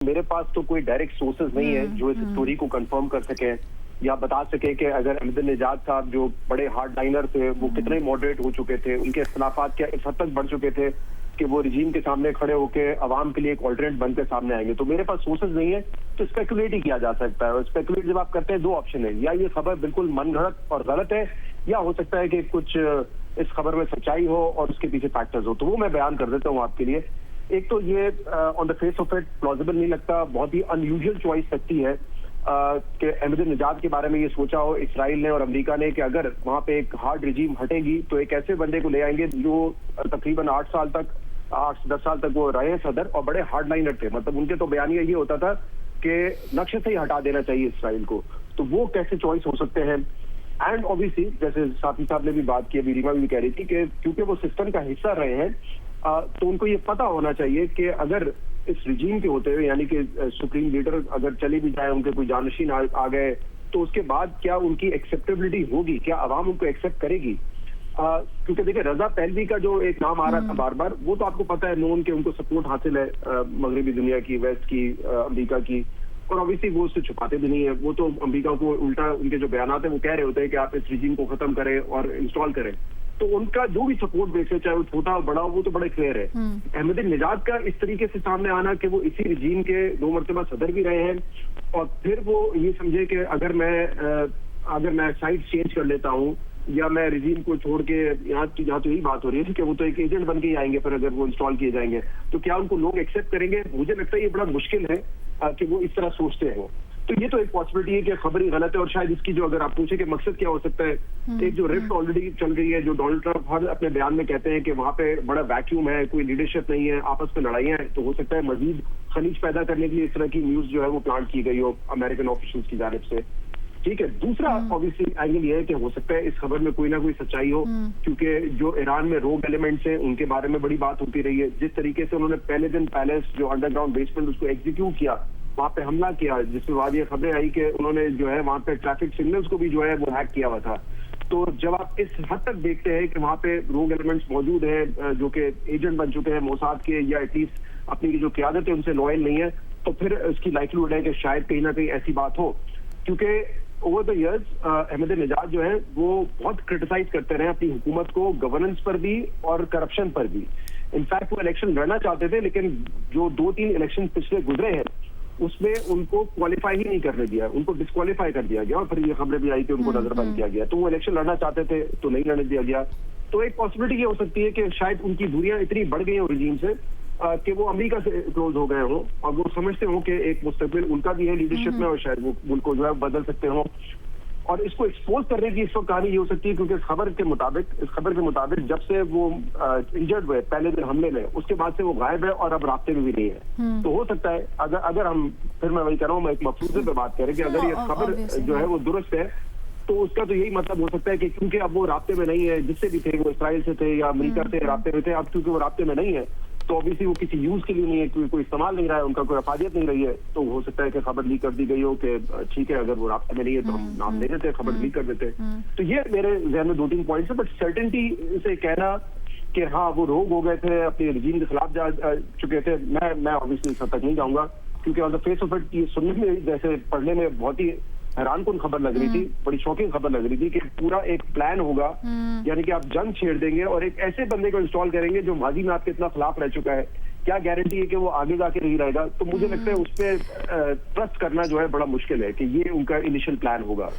मेरे पास तो कोई डायरेक्ट सोर्सेज नहीं है जो इस स्टोरी को कंफर्म कर सके या बता सके कि अगर अहमदुन्नेजाद साहब जो बड़े हार्ड लाइनर थे वो कितने मॉडरेट हो चुके थे, उनके इख्तलाफात क्या इस हद तक बढ़ चुके थे कि वो रिजीम के सामने खड़े होकर अवाम के लिए एक ऑल्टरनेट बनकर सामने आएंगे। तो मेरे पास सोर्सेज नहीं है, तो स्पेकुलेट ही किया जा सकता है। और स्पेकुलेट जब आप करते हैं, दो ऑप्शन है, या ये खबर बिल्कुल मनगढ़ंत और गलत है, या हो सकता है कि कुछ इस खबर में सच्चाई हो और उसके पीछे फैक्टर्स हो। तो वो मैं बयान कर देता हूँ आपके लिए। एक तो ये on the face of it plausible नहीं लगता, बहुत ही अनयूजुअल चॉइस लगती है कि अहमदुन्नेजाद के बारे में ये सोचा हो इसराइल ने और अमेरिका ने कि अगर वहां पे एक हार्ड रिजीम हटेगी तो एक ऐसे बंदे को ले आएंगे जो तकरीबन 8-10 साल तक वो रहे सदर और बड़े हार्ड लाइनर थे। मतलब उनके तो बयानिया ये होता था कि नक्शे से ही हटा देना चाहिए इसराइल को। तो वो कैसे चॉइस हो सकते हैं? एंड ऑब्वियसली जैसे साथी साहब ने भी बात की, अभी रीमा भी कह रही थी कि क्योंकि वो सिस्टम का हिस्सा रहे हैं तो उनको ये पता होना चाहिए कि अगर इस रिजीम के होते हुए, यानी कि सुप्रीम लीडर अगर चले भी जाए, उनके कोई जानशीन आ गए, तो उसके बाद क्या उनकी एक्सेप्टेबिलिटी होगी, क्या अवाम उनको एक्सेप्ट करेगी? क्योंकि देखिए रजा पहलवी का जो एक नाम आ रहा था बार बार, वो तो आपको पता है नोन के उनको सपोर्ट हासिल है मगरबी दुनिया की, वेस्ट की, अमेरिका की, और ऑब्वियसली वो उससे छुपाते भी नहीं है। वो तो अमेरिका को उल्टा उनके जो बयान है वो कह रहे होते हैं कि आप इस रिजीम को खत्म करें और इंस्टॉल करें। तो उनका जो भी सपोर्ट बेस है, चाहे वो छोटा हो बड़ा हो, वो तो बड़े क्लियर है। अहमदुन्नेजाद का इस तरीके से सामने आना कि वो इसी रिजीम के 2 मरतबा सदर भी रहे हैं और फिर वो ये समझे कि अगर मैं साइड चेंज कर लेता हूँ या मैं रिजीम को छोड़ के, यहाँ तो यही बात हो रही है कि वो तो एक एजेंट बन के ही आएंगे फिर अगर वो इंस्टॉल किए जाएंगे, तो क्या उनको लोग एक्सेप्ट करेंगे? मुझे लगता है ये बड़ा मुश्किल है कि वो इस तरह सोचते हैं। तो ये तो एक पॉसिबिलिटी है कि खबर ही गलत है। और शायद इसकी जो अगर आप पूछे कि मकसद क्या हो सकता है, एक जो रिफ्ट ऑलरेडी चल गई है, जो डोनाल्ड ट्रंप हर अपने बयान में कहते हैं कि वहां पे बड़ा वैक्यूम है, कोई लीडरशिप नहीं है, आपस में लड़ाइयां हैं, तो हो सकता है मजीद खलीज पैदा करने के लिए इस तरह की न्यूज जो है वो प्लांट की गई हो अमेरिकन ऑफिशियल्स की जानिब से। ठीक है। दूसरा ऑब्वियसली एंगल ये है कि हो सकता है इस खबर में कोई ना कोई सच्चाई हो, क्योंकि जो ईरान में रोग एलिमेंट्स हैं उनके बारे में बड़ी बात होती रही है। जिस तरीके से उन्होंने पहले दिन पैलेस जो अंडरग्राउंड बेसमेंट उसको एग्जीक्यूट किया, वहां पे हमला किया, जिसके बाद ये खबरें आई कि उन्होंने जो है वहां पे ट्रैफिक सिग्नल्स को भी जो है वो हैक किया हुआ था। तो जब आप इस हद तक देखते हैं कि वहां पे रोग एलिमेंट्स मौजूद हैं जो कि एजेंट बन चुके हैं मोसाद के, या एटलीस्ट अपनी जो क्यादत है उनसे लॉयल नहीं है, तो फिर इसकी लाइक्लीहुड है कि शायद कहीं ना कहीं ऐसी बात हो। क्योंकि ओवर द इयर्स अहमदुन्नेजाद जो है वो बहुत क्रिटिसाइज करते रहे अपनी हुकूमत को, गवर्नेंस पर भी और करप्शन पर भी। इनफैक्ट वो इलेक्शन लड़ना चाहते थे, लेकिन जो 2-3 इलेक्शन पिछले गुजरे हैं उसमें उनको क्वालिफाई ही नहीं करने दिया, उनको डिस्क्वालीफाई कर दिया गया और फिर ये खबरें भी आई कि उनको नजरबंद किया गया। तो वो इलेक्शन लड़ना चाहते थे तो नहीं लड़ने दिया गया। तो एक पॉसिबिलिटी ये हो सकती है कि शायद उनकी दूरियां इतनी बढ़ गई हो रिजीम से कि वो अमेरिका से क्लोज हो गए हो और वो समझते हो कि एक मुस्तकबिल उनका भी है लीडरशिप में और शायद वो मुल्क को जो है बदल सकते हो। और इसको एक्सपोज करने की इस वक्त कहानी ये हो सकती है क्योंकि इस खबर के मुताबिक जब से वो इंजर्ड हुए पहले दिन हमले में, उसके बाद से वो गायब है और अब रास्ते में भी नहीं है। तो हो सकता है अगर हम, फिर मैं वही कह रहा हूँ, मैं एक मफसूजे पे बात करें कि अगर ये खबर जो है वो दुरुस्त है तो उसका तो यही मतलब हो सकता है कि क्योंकि अब वो रास्ते में नहीं है, जिससे भी थे, वो इसराइल से थे या अमेरिका से रास्ते में थे, अब क्योंकि वो रास्ते में नहीं है तो ऑब्वियसली वो किसी यूज के लिए नहीं है, कोई इस्तेमाल नहीं रहा है, उनका कोई अफादियत नहीं रही है। तो हो सकता है कि खबर लीक कर दी गई हो कि ठीक है अगर वो रास्ते में नहीं है तो हम नाम दे देते, खबर लीक कर देते। तो ये मेरे जहन में 2-3 पॉइंट्स है। बट सर्टेनिटी से कहना कि हाँ वो रोग हो गए थे, अपने रिजीम के खिलाफ जा चुके थे, मैं ऑब्वियसली इस हद तक नहीं जाऊंगा, क्योंकि on the face of it ये सुनने में, जैसे पढ़ने में बहुत ही हैरानकुन खबर लग रही थी, बड़ी शॉकिंग खबर लग रही थी कि पूरा एक प्लान होगा, यानी कि आप जंग छेड़ देंगे और एक ऐसे बंदे को इंस्टॉल करेंगे जो माजी में आपके इतना खिलाफ रह चुका है। क्या गारंटी है कि वो आगे जाके नहीं रहेगा? तो मुझे लगता है उस पर ट्रस्ट करना जो है बड़ा मुश्किल है कि ये उनका इनिशियल प्लान होगा।